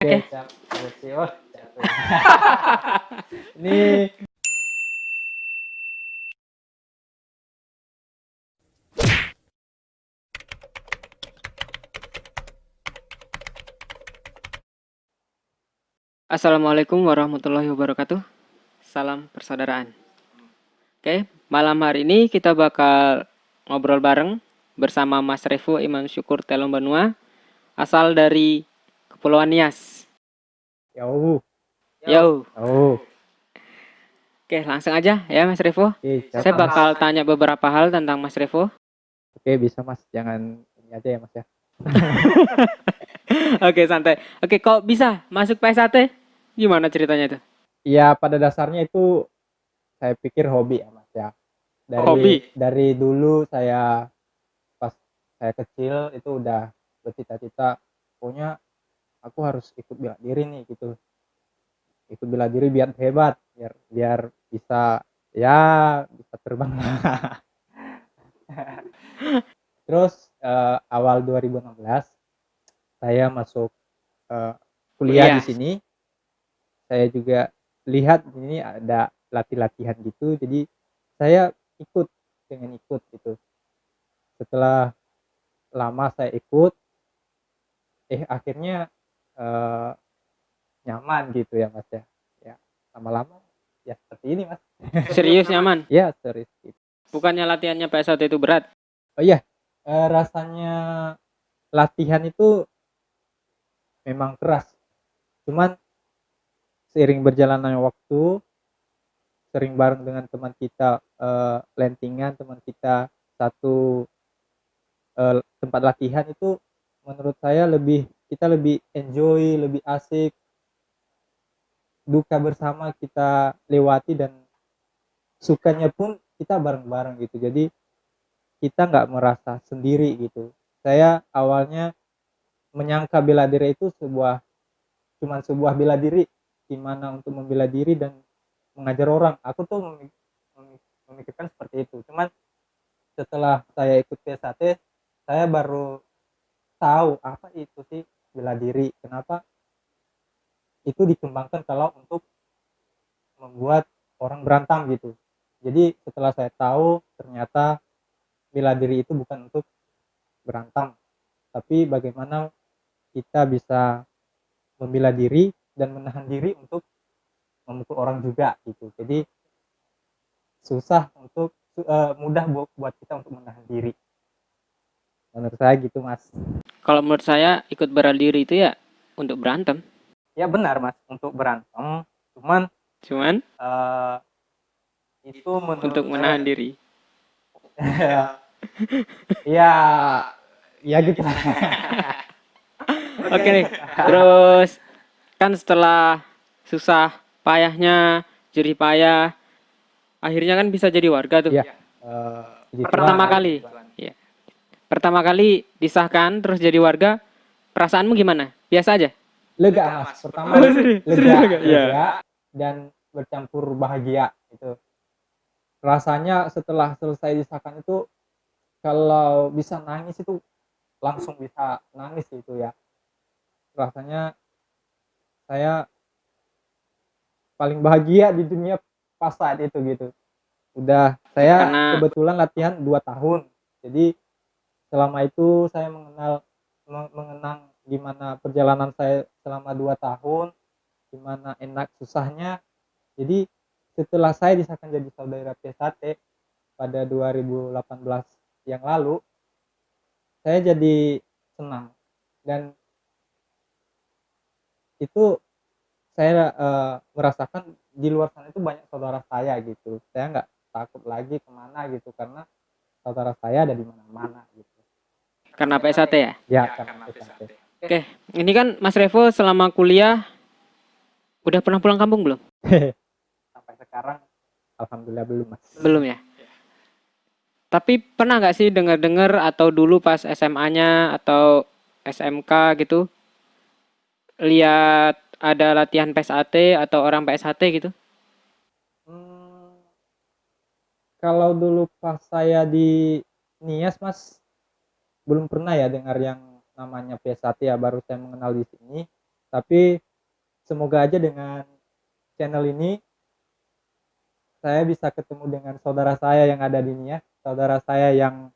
Oke. Siap. Oh, ini Assalamualaikum warahmatullahi wabarakatuh. Salam persaudaraan. Oke, malam hari ini kita bakal ngobrol bareng bersama Mas Revo Iman Syukur Telong Banua, asal dari Kepulauan Nias. Yo. Yo. Oh. Oke, langsung aja ya Mas Revo. Oke, Saya bakal tanya beberapa hal tentang Mas Revo. Oke, bisa Mas. Jangan ini aja ya Mas ya. Oke, santai. Oke, kok bisa masuk PSAT? Gimana ceritanya itu? Iya, pada dasarnya itu saya pikir hobi ya Mas ya. Hobi. Dari dulu saya pas saya kecil itu udah bercita-cita, pokoknya aku harus ikut bela diri nih gitu. Ikut bela diri biar hebat, biar bisa ya bisa terbang. Terus awal 2016 saya masuk kuliah di sini. Saya juga lihat ini ada latihan gitu, jadi saya pengen ikut gitu. Setelah lama saya ikut, akhirnya eh, nyaman gitu ya Mas ya. Ya lama-lama ya seperti ini Mas. Serius nyaman? Ya serius gitu. Bukannya latihannya PSAT itu berat? Oh iya, rasanya latihan itu memang keras. Cuman seiring berjalannya waktu, sering bareng dengan teman kita, lentingan teman kita satu tempat latihan itu, menurut saya kita lebih enjoy, lebih asik, duka bersama kita lewati dan sukanya pun kita bareng-bareng gitu. Jadi kita nggak merasa sendiri gitu. Saya awalnya menyangka bela diri itu cuman sebuah bela diri, gimana untuk membela diri dan mengajar orang. Aku tuh memikirkan seperti itu. Cuman setelah saya ikut PSAT, saya baru tahu apa itu sih bela diri. Kenapa itu dikembangkan kalau untuk membuat orang berantam gitu. Jadi setelah saya tahu ternyata bela diri itu bukan untuk berantam, tapi bagaimana kita bisa membela diri dan menahan diri untuk memukul orang juga gitu. Jadi mudah buat kita untuk menahan diri. Menurut saya gitu Mas. Kalau menurut saya ikut bela diri itu ya untuk berantem. Ya benar Mas, untuk berantem. Cuman uh, itu Untuk menurut saya menahan diri. ya ya gitu. Oke nih. Terus kan setelah susah payahnya, jerih payah, akhirnya kan bisa jadi warga tuh. Ya Pertama kali. Ya. Pertama kali disahkan terus jadi warga, perasaanmu gimana? Biasa aja? lega Mas. Pertama lega dan bercampur bahagia itu. Rasanya setelah selesai disahkan itu, kalau bisa nangis itu langsung bisa nangis gitu ya. Rasanya saya paling bahagia di dunia pas saat itu gitu. Saya kebetulan latihan 2 tahun. Jadi selama itu saya mengenang gimana perjalanan saya selama 2 tahun, gimana enak susahnya. Jadi setelah saya disahkan jadi saudara P1 pada 2018 yang lalu, saya jadi senang. Dan itu saya merasakan di luar sana itu banyak saudara saya gitu. Saya nggak takut lagi kemana gitu, karena saudara saya ada di mana-mana gitu. Karena PSAT ya? Ya karena PSAT. Oke, ini kan Mas Revo selama kuliah udah pernah pulang kampung belum? Sampai sekarang alhamdulillah belum Mas. Belum ya? Tapi pernah nggak sih dengar-dengar atau dulu pas SMA-nya atau SMK gitu lihat ada latihan PSAT atau orang PSAT gitu? Kalau dulu pas saya di Nias Mas, belum pernah ya dengar yang namanya PSAT ya, baru saya mengenal di sini. Tapi semoga aja dengan channel ini saya bisa ketemu dengan saudara saya yang ada di Nia, saudara saya yang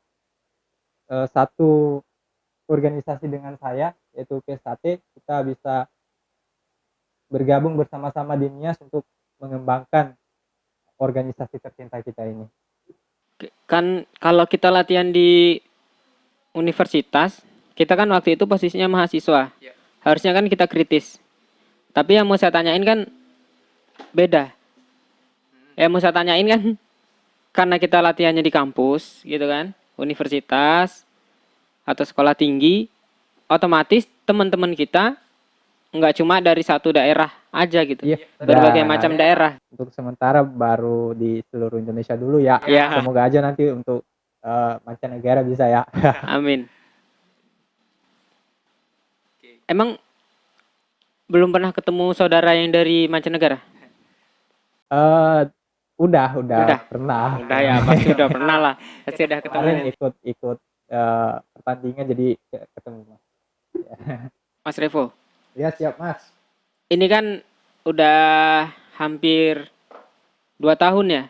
satu organisasi dengan saya yaitu PSAT. Kita bisa bergabung bersama-sama di Nias untuk mengembangkan organisasi tercinta kita ini. Kan kalau kita latihan di universitas, kita kan waktu itu posisinya mahasiswa. Harusnya kan kita kritis. Tapi yang mau saya tanyain kan beda. Yang mau saya tanyain kan karena kita latihannya di kampus gitu kan, universitas atau sekolah tinggi, otomatis teman-teman kita nggak cuma dari satu daerah aja gitu. Iya, Berbagai dan macam daerah. untuk sementara baru di seluruh Indonesia dulu ya. Ya, Semoga aja nanti untuk mancanegara bisa ya. amin. Emang belum pernah ketemu saudara yang dari mancanegara? Eh udah Udah. pernah. Udah ya, pasti udah pernah lah. Pasti udah Kemarin ketemu. ikut pertandingan jadi ketemu Mas. Mas Revo, Ya siap Mas. ini kan udah hampir 2 tahun ya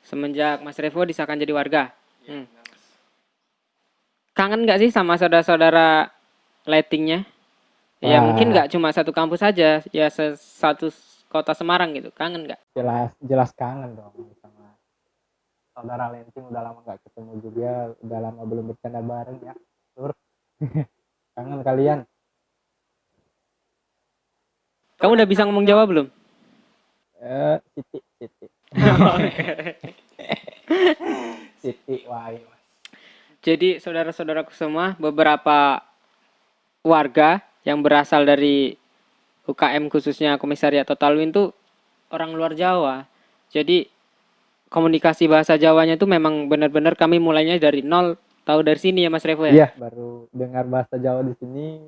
semenjak Mas Revo disahkan jadi warga. Kangen nggak sih sama saudara-saudara lettingnya? Ya mungkin nggak cuma satu kampus saja, ya satu kota Semarang gitu. Kangen nggak? Jelas kangen dong sama saudara Lenting. Udah lama nggak ketemu juga, udah lama belum bercanda bareng ya. Tur. Kangen kalian. Kamu udah bisa ngomong Jawa belum? Siti. Siti wae Mas. Jadi saudara-saudaraku semua, beberapa warga yang berasal dari UKM khususnya Komisariat Total Win itu orang luar Jawa. Jadi komunikasi bahasa Jawanya itu memang benar-benar kami mulainya dari nol, tahu dari sini ya Mas Revo ya. Iya, baru dengar bahasa Jawa di sini,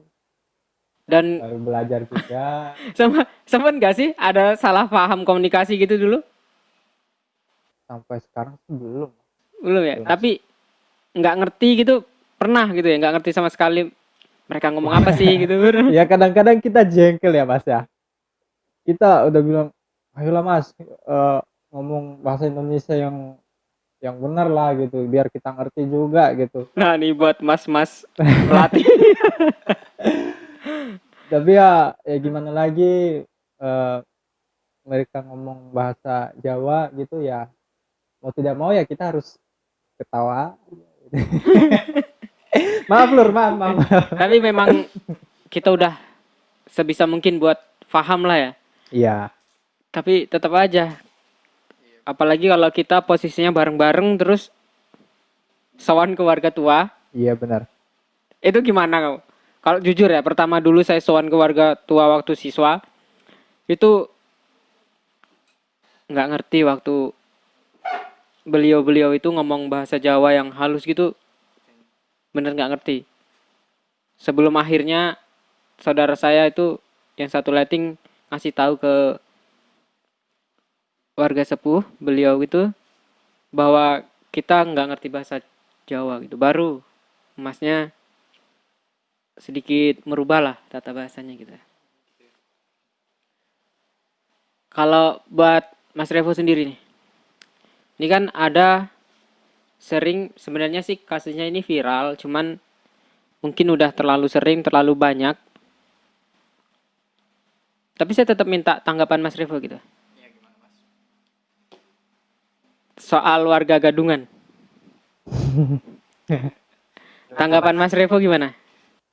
Dan baru belajar juga. sempat nggak sih ada salah paham komunikasi gitu dulu? Sampai sekarang sih belum. Belum ya. Belum. Tapi nggak ngerti gitu pernah gitu ya, nggak ngerti sama sekali mereka ngomong apa sih gitu. Ya kadang-kadang kita jengkel ya Mas ya. Kita udah bilang, ayolah Mas, ngomong bahasa Indonesia yang benar lah gitu, biar kita ngerti juga gitu. Nah nih buat mas-mas pelatih. Tapi ya gimana lagi, mereka ngomong bahasa Jawa gitu ya, mau tidak mau ya kita harus ketawa. Maaf Lur, maaf. Tapi memang kita udah sebisa mungkin buat paham lah ya. Iya. Tapi tetap aja, apalagi kalau kita posisinya bareng-bareng terus sowan ke warga tua, Iya benar. itu gimana kau? Kalau jujur ya, pertama dulu saya sowan ke warga tua waktu siswa, itu nggak ngerti waktu beliau-beliau itu ngomong bahasa Jawa yang halus gitu, bener nggak ngerti. Sebelum akhirnya saudara saya itu yang satu letting ngasih tahu ke warga sepuh beliau itu bahwa kita nggak ngerti bahasa Jawa gitu. Baru masnya sedikit merubah lah tata bahasanya gitu. Kalau buat Mas Revo sendiri nih, ini kan ada sering sebenarnya sih kasusnya ini viral, cuman mungkin udah terlalu sering, terlalu banyak. Tapi saya tetap minta tanggapan Mas Revo gitu. Soal warga gadungan. Tanggapan Mas Revo gimana?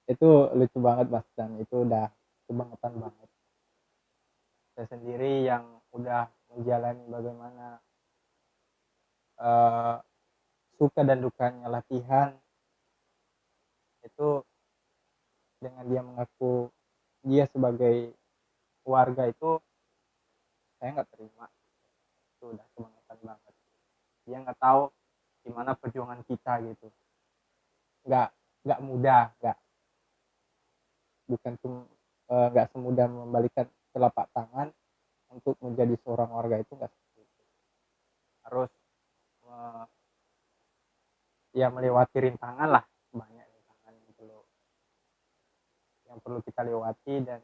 Itu lucu banget Mas, dan itu udah kebangetan banget. Saya sendiri yang udah menjalani bagaimana suka dan dukanya latihan, itu dengan dia mengaku dia sebagai warga itu saya nggak terima. Itu udah kebangetan banget. Dia nggak tahu gimana perjuangan kita gitu. Nggak mudah, bukan nggak semudah membalikan telapak tangan untuk menjadi seorang warga, itu nggak seperti itu. Harus ya melewati rintangan lah, banyak rintangan yang perlu kita lewati, dan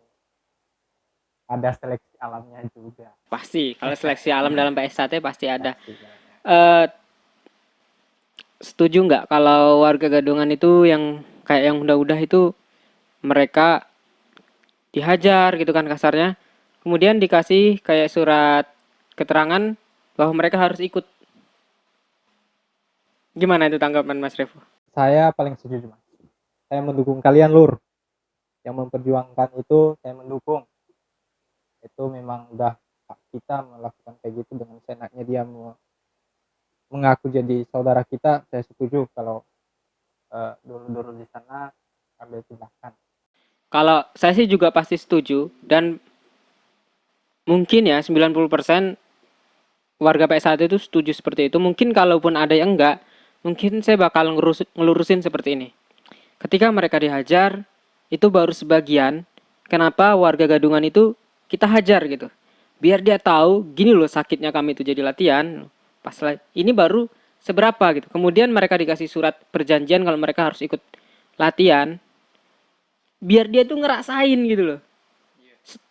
ada seleksi alamnya juga. Pasti, kalau seleksi alam dalam PSAT pasti ada. Pasti banyak. Eh, setuju nggak kalau warga Gadungan itu yang kayak yang udah-udah itu mereka dihajar gitu kan kasarnya, kemudian dikasih kayak surat keterangan bahwa mereka harus ikut. Gimana itu tanggapan Mas Revo? Saya paling setuju Mas. Saya mendukung kalian Lur. Yang memperjuangkan itu saya mendukung. Itu memang udah hak kita melakukan kayak gitu dengan senaknya dia mengaku jadi saudara kita. Saya setuju kalau dulu-dulu di sana ambil tindakan. Kalau saya sih juga pasti setuju dan mungkin ya 90% warga PS1 itu setuju seperti itu. Mungkin kalaupun ada yang enggak, mungkin saya bakal ngelurusin seperti ini. Ketika mereka dihajar, itu baru sebagian kenapa warga Gadungan itu kita hajar gitu. Biar dia tahu, gini loh sakitnya kami itu jadi latihan. Ini baru seberapa gitu. Kemudian mereka dikasih surat perjanjian kalau mereka harus ikut latihan. Biar dia tuh ngerasain gitu loh.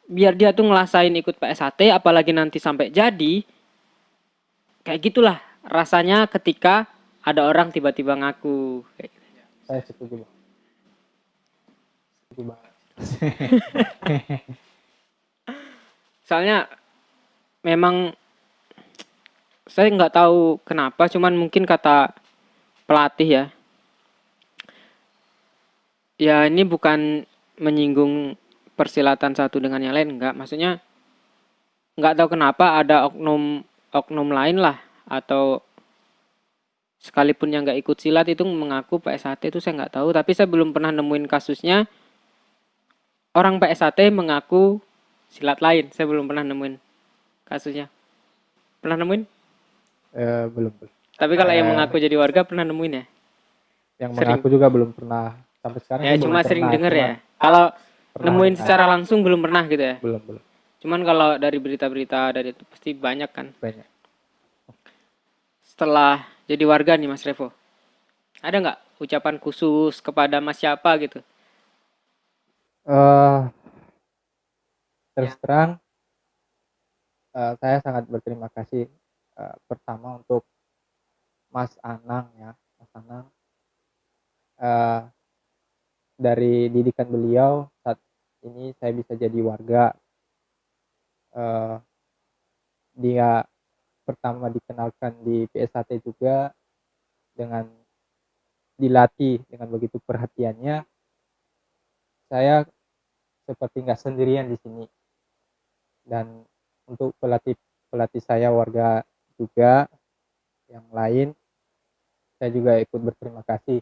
Biar dia tuh ngerasain ikut PSAT, apalagi nanti sampai jadi. Kayak gitulah rasanya ketika ada orang tiba-tiba ngaku. Kayak gitu. Saya setuju Bang. Setuju banget. Soalnya memang saya nggak tahu kenapa, cuman mungkin kata pelatih ya. Ya ini bukan menyinggung persilatan satu dengan yang lain, nggak. Maksudnya nggak tahu kenapa ada oknum lain lah atau sekalipun yang nggak ikut silat itu mengaku PSAT itu saya nggak tahu. Tapi saya belum pernah nemuin kasusnya orang PSAT mengaku silat lain. Saya belum pernah nemuin kasusnya. Pernah nemuin? Belum. Tapi kalau yang Eh, mengaku jadi warga pernah nemuin ya? yang Sering. mengaku juga belum pernah. Sampai sekarang Ya sih belum cuma sering pernah. denger Cuman ya. Kalau pernah nemuin dengar. secara langsung belum pernah gitu ya. Belum. Cuman kalau dari berita-berita dari itu pasti banyak kan. Banyak. Setelah jadi warga nih Mas Revo, ada nggak ucapan khusus kepada Mas siapa gitu? Eh terus terang saya sangat berterima kasih pertama untuk Mas Anang ya. Mas Anang eh, dari didikan beliau saat ini saya bisa jadi warga. Eh, Dia pertama dikenalkan di PSAT juga dengan dilatih dengan begitu perhatiannya. Saya seperti nggak sendirian di sini. Dan untuk pelatih pelatih saya warga juga yang lain, saya juga ikut berterima kasih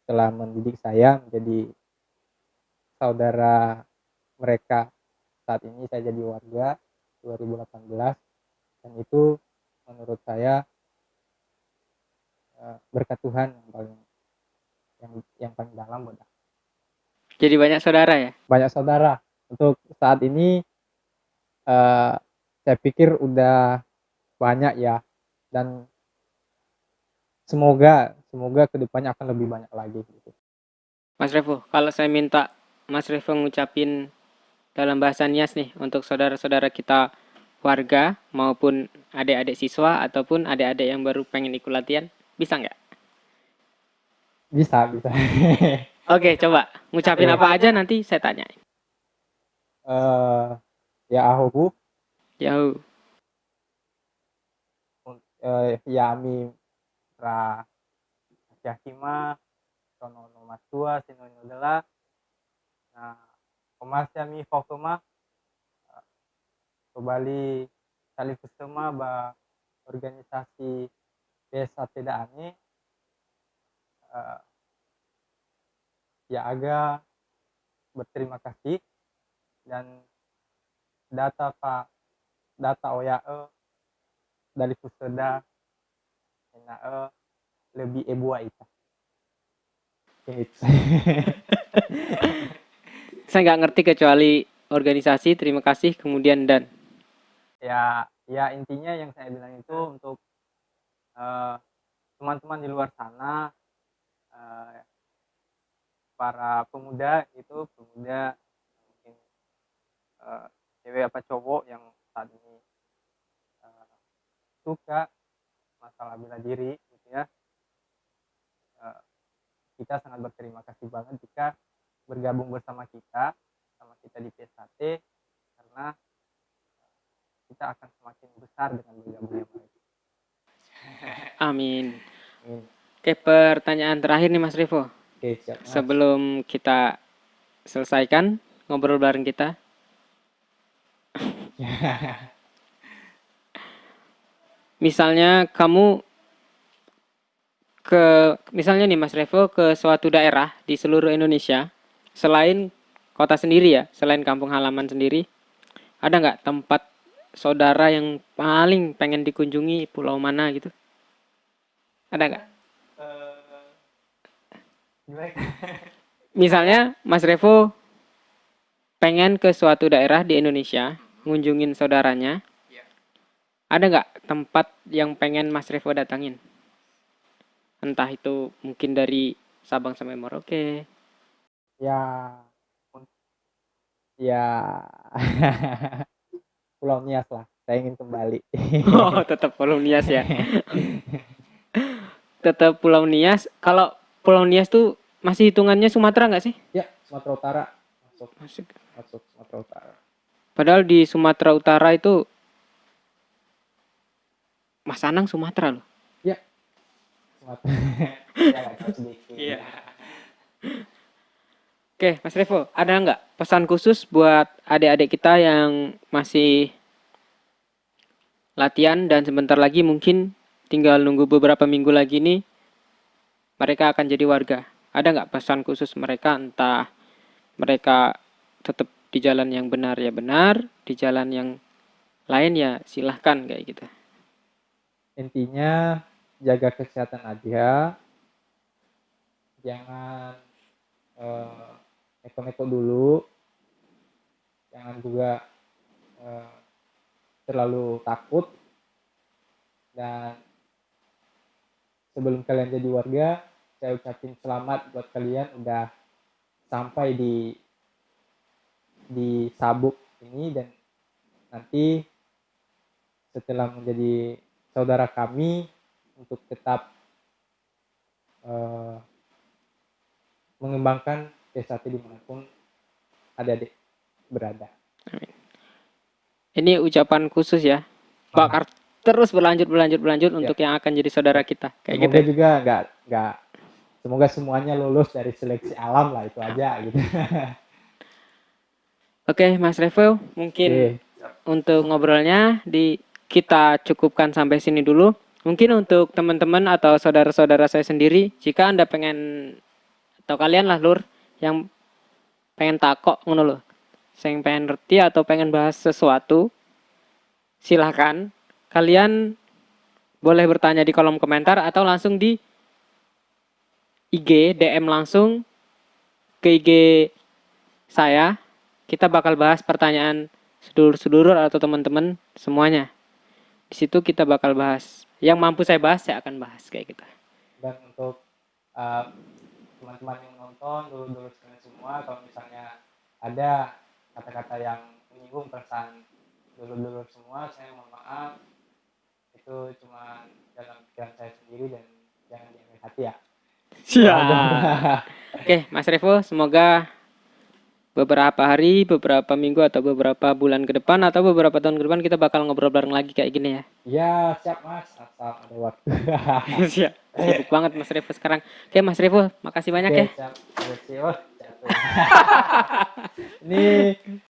telah mendidik saya menjadi saudara mereka. Saat ini saya jadi warga 2018 dan itu menurut saya berkat Tuhan yang paling dalam udah. Jadi banyak saudara ya? Banyak saudara. Untuk saat ini saya pikir udah banyak ya, dan semoga kedepannya akan lebih banyak lagi gitu. Mas Revo, kalau saya minta Mas Revo ngucapin dalam bahasa Nias nih untuk saudara-saudara kita warga maupun adik-adik siswa ataupun adik-adik yang baru pengen ikut latihan, bisa nggak? Bisa. Oke, coba ngucapin apa aja nanti saya tanya. Ya ahobu Yauh. ya ami ra yakima sono no matua sino dela nah komasya mi fokoma kembali tali kusema ba organisasi desa tidak aneh ya agak berterima kasih dan data oyae dari puseda enae lebih ebua itu. Saya nggak ngerti kecuali organisasi, terima kasih, kemudian dan. Ya intinya yang saya bilang itu untuk teman-teman di luar sana, para pemuda itu pemuda mungkin cewek apa cowok yang saat ini suka masalah bela diri gitu ya, kita sangat berterima kasih banget jika bergabung bersama kita di PSHT, karena kita akan semakin besar dengan bergabungnya mereka. Amin. Amin. Oke, pertanyaan terakhir nih Mas Revo. Oke, siap Mas. Sebelum kita selesaikan ngobrol bareng kita. Misalnya kamu misalnya nih Mas Revo ke suatu daerah di seluruh Indonesia, selain kota sendiri ya, selain kampung halaman sendiri, ada nggak tempat saudara yang paling pengen dikunjungi, pulau mana gitu? Ada nggak? Misalnya Mas Revo pengen ke suatu daerah di Indonesia, ngunjungin saudaranya, ada nggak tempat yang pengen Mas Revo datangin? Entah itu mungkin dari Sabang sampai Merauke. Ya, Pulau Nias lah. Saya ingin kembali. Oh, tetap Pulau Nias ya. Tetap Pulau Nias. Kalau Pulau Nias tuh masih hitungannya Sumatera nggak sih? Ya, Sumatera Utara. Masuk Sumatera Utara. Padahal di Sumatera Utara itu Mas Anang Sumatera loh. Ya, Sumatera. Ya, sedikit. Iya. Oke, Mas Revo, ada nggak pesan khusus buat adik-adik kita yang masih latihan dan sebentar lagi mungkin tinggal nunggu beberapa minggu lagi nih mereka akan jadi warga? Ada nggak pesan khusus mereka, entah mereka tetap di jalan yang benar ya benar, di jalan yang lain ya silahkan kayak gitu. Intinya jaga kesehatan aja, jangan neko-neko dulu, jangan juga terlalu takut, dan sebelum kalian jadi warga, saya ucapin selamat buat kalian udah sampai di sabuk ini, dan nanti setelah menjadi saudara kami untuk tetap mengembangkan PSHT dimanapun adik-adik berada. Amin. Ini ucapan khusus ya, bakar terus berlanjut untuk yang akan jadi saudara kita kayak semoga gitu. Juga nggak semoga semuanya lulus dari seleksi alam lah, itu aja gitu. Oke, Mas Revo, mungkin untuk ngobrolnya kita cukupkan sampai sini dulu. Mungkin untuk teman-teman atau saudara-saudara saya sendiri, jika Anda pengen atau kalian lah lur yang pengen takok ngono loh, yang pengen ngerti atau pengen bahas sesuatu, silahkan kalian boleh bertanya di kolom komentar atau langsung di IG DM langsung ke IG saya. Kita bakal bahas pertanyaan sedulur-sedulur atau teman-teman semuanya. Di situ kita bakal bahas. Yang mampu saya bahas, saya akan bahas kayak gitu. Dan untuk teman-teman yang nonton, dulur-dulur sekalian semua, kalau misalnya ada kata-kata yang menyinggung perasaan dulur-dulur semua, saya mohon maaf. Itu cuma dalam pikiran saya sendiri dan jangan diambil hati ya. Siap. Oke, Mas Revo, semoga beberapa hari, beberapa minggu atau beberapa bulan ke depan atau beberapa tahun ke depan kita bakal ngobrol bareng lagi kayak gini ya. Iya, siap Mas, asal ada waktu. Siap. Sibuk banget Mas Revo sekarang. Oke, Mas Revo, makasih banyak ya. Siap. Ini